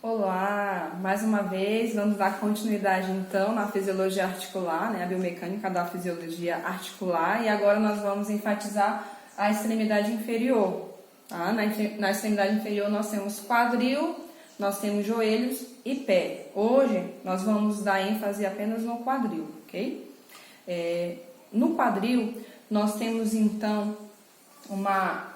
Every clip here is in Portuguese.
Olá, mais uma vez vamos dar continuidade então na fisiologia articular, a biomecânica da fisiologia articular, e agora nós vamos enfatizar a extremidade inferior. Tá? Na extremidade inferior nós temos quadril, nós temos joelhos e pé. Hoje nós vamos dar ênfase apenas no quadril, ok? No quadril nós temos então uma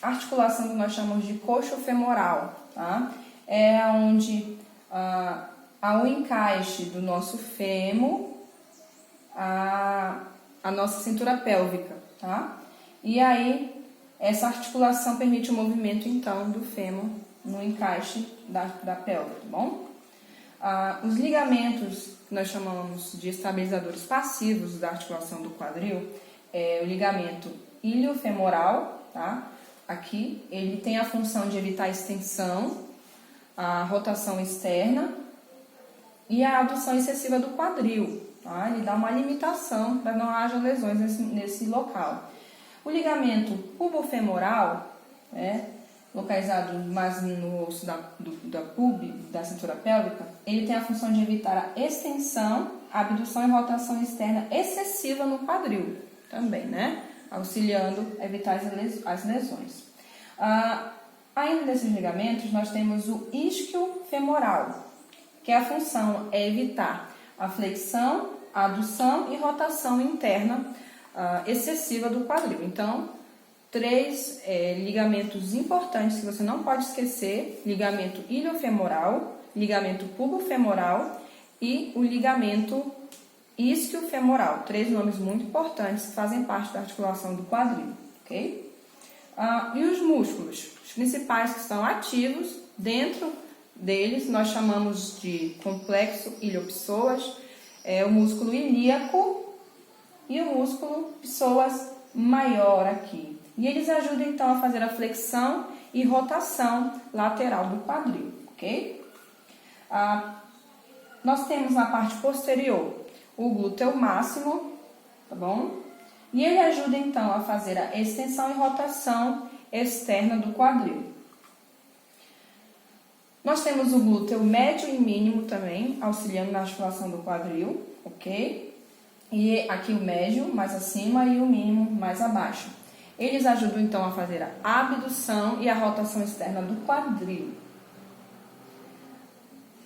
articulação que nós chamamos de coxo-femoral, tá? É onde há o encaixe do nosso fêmur, a nossa cintura pélvica, tá? E aí, essa articulação permite o movimento, então, do fêmur no encaixe da pelve, tá bom? Os ligamentos que nós chamamos de estabilizadores passivos da articulação do quadril é o ligamento iliofemoral, tá? Aqui, ele tem a função de evitar a extensão, a rotação externa e a adução excessiva do quadril, tá? Ele dá uma limitação para não haja lesões nesse local. O ligamento pubofemoral, localizado mais no osso da pube, da cintura pélvica, ele tem a função de evitar a extensão, a abdução e rotação externa excessiva no quadril, também, auxiliando a evitar as lesões. Ainda desses ligamentos, nós temos o isquio femoral, que a função é evitar a flexão, a adução e rotação interna excessiva do quadril. Então, três ligamentos importantes que você não pode esquecer: ligamento iliofemoral, ligamento pubofemoral e o ligamento isquiofemoral. Três nomes muito importantes que fazem parte da articulação do quadril, ok? E os músculos? Os principais que estão ativos, dentro deles nós chamamos de complexo iliopsoas, o músculo ilíaco e o músculo psoas maior aqui. E eles ajudam então a fazer a flexão e rotação lateral do quadril, ok? Nós temos na parte posterior o glúteo máximo, tá bom? E ele ajuda então a fazer a extensão e rotação externa do quadril. Nós temos o glúteo médio e mínimo também, auxiliando na articulação do quadril, ok? E aqui o médio mais acima e o mínimo mais abaixo. Eles ajudam então a fazer a abdução e a rotação externa do quadril.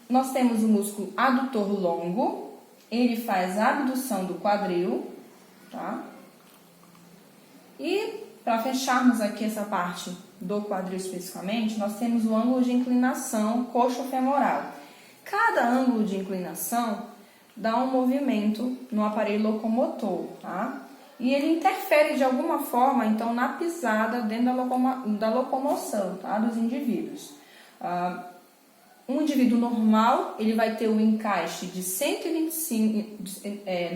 Nós temos o músculo adutor longo, ele faz a abdução do quadril, tá? E para fecharmos aqui essa parte do quadril especificamente, nós temos o ângulo de inclinação coxofemoral. Cada ângulo de inclinação dá um movimento no aparelho locomotor, tá? E ele interfere de alguma forma, então, na pisada dentro da locomoção, tá? Dos indivíduos. Um indivíduo normal, ele vai ter um encaixe de 125,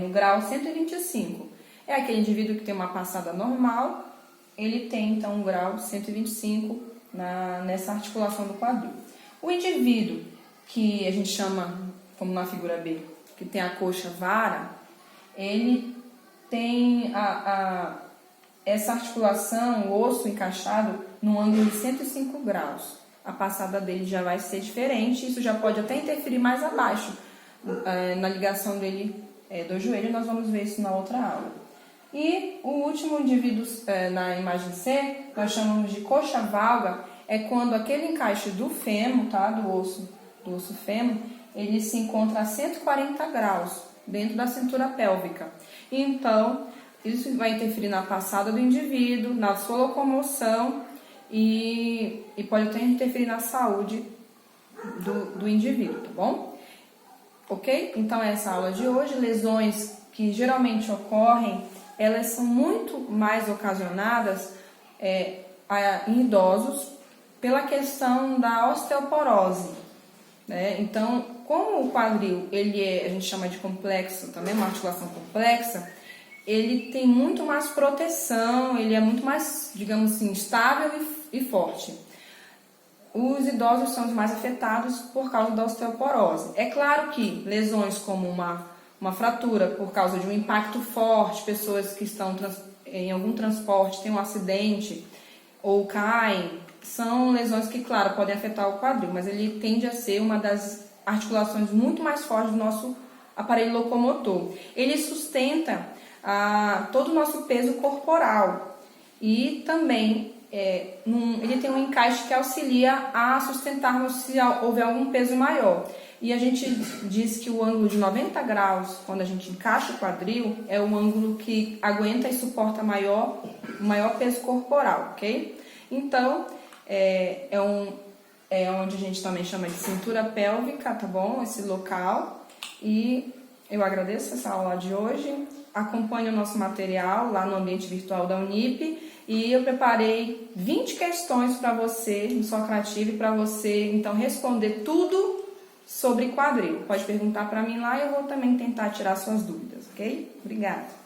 no grau 125. É aquele indivíduo que tem uma passada normal, ele tem então um grau 125 nessa articulação do quadril. O indivíduo que a gente chama, como na figura B, que tem a coxa vara, ele tem essa articulação, o osso encaixado, no ângulo de 105 graus. A passada dele já vai ser diferente, isso já pode até interferir mais abaixo na ligação dele do joelho. Nós vamos ver isso na outra aula. E o último indivíduo na imagem C, nós chamamos de coxa valga, é quando aquele encaixe do fêmur, tá, do osso fêmur, ele se encontra a 140 graus dentro da cintura pélvica. Então, isso vai interferir na passada do indivíduo, na sua locomoção e pode até interferir na saúde do indivíduo, tá bom? Ok? Então, essa aula de hoje, lesões que geralmente ocorrem, elas são muito mais ocasionadas em idosos pela questão da osteoporose, Então, como o quadril, a gente chama de complexo, também uma articulação complexa, ele tem muito mais proteção, ele é muito mais, digamos assim, estável e forte. Os idosos são os mais afetados por causa da osteoporose. É claro que lesões como uma fratura por causa de um impacto forte, pessoas que estão em algum transporte, têm um acidente ou caem, são lesões que, claro, podem afetar o quadril, mas ele tende a ser uma das articulações muito mais fortes do nosso aparelho locomotor. Ele sustenta todo o nosso peso corporal e também ele tem um encaixe que auxilia a sustentarmos se houver algum peso maior. E a gente diz que o ângulo de 90 graus, quando a gente encaixa o quadril, é o ângulo que aguenta e suporta o maior peso corporal, ok? Então, onde a gente também chama de cintura pélvica, tá bom? Esse local. E eu agradeço essa aula de hoje. Acompanhe o nosso material lá no ambiente virtual da Unip. E eu preparei 20 questões para você, no Socrative, para você, então, responder tudo sobre quadril. Pode perguntar para mim lá e eu vou também tentar tirar suas dúvidas, ok? Obrigada.